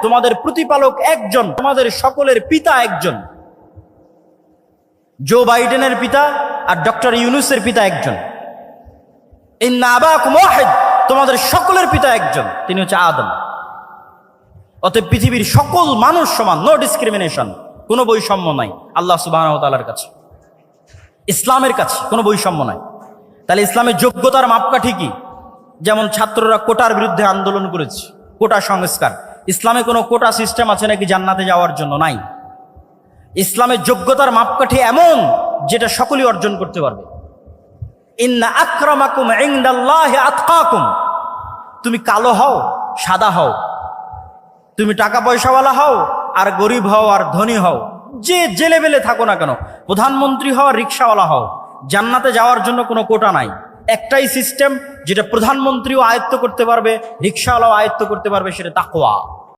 তোমাদের প্রতিপালক একজন, তোমাদের সকলের পিতা একজন। জো বাইডেনের পিতা আর ডক্টর ইউনূসের পিতা একজন। ইন্না আবাকুম ওয়াহিদ, তোমাদের সকলের পিতা একজন, তিনি হচ্ছে আদম। অতএব পৃথিবীর সকল মানুষ সমান, নো ডিসক্রিমিনেশন, কোনো বৈষম্য নাই আল্লাহ সুবহানাহু ওয়া তাআলার কাছে। ইসলামের কাছে কোনো বৈষম্য নাই। তাহলে ইসলামের যোগ্যতার মাপকাঠি কি? যেমন ছাত্ররা কোটার বিরুদ্ধে আন্দোলন করেছে, কোটা সংস্কার। ইসলামে কোনো কোটা সিস্টেম আছে নাকি জান্নাতে যাওয়ার জন্য? নাই। ইসলামের যোগ্যতার মাপকাঠি এমন যেটা সকলেই অর্জন করতে পারবে। ইন্না আকরামাকুম ইনদাল্লাহি আতকাকুম, তুমি কালো হও, সাদা হও, তুমি টাকা পয়সাওয়ালা হও আর গরিব হও আর ধনী হও, যে লেভেলে থাকো না কেন, প্রধানমন্ত্রী হও আর রিক্সাওয়ালা হও, জান্নাতে যাওয়ার জন্য কোনো কোটা নাই। একটাই সিস্টেম যেটা প্রধানমন্ত্রীও আয়ত্ত করতে পারবে, রিক্সাওয়ালাও আয়ত্ত করতে পারবে, সেটা তাকওয়া।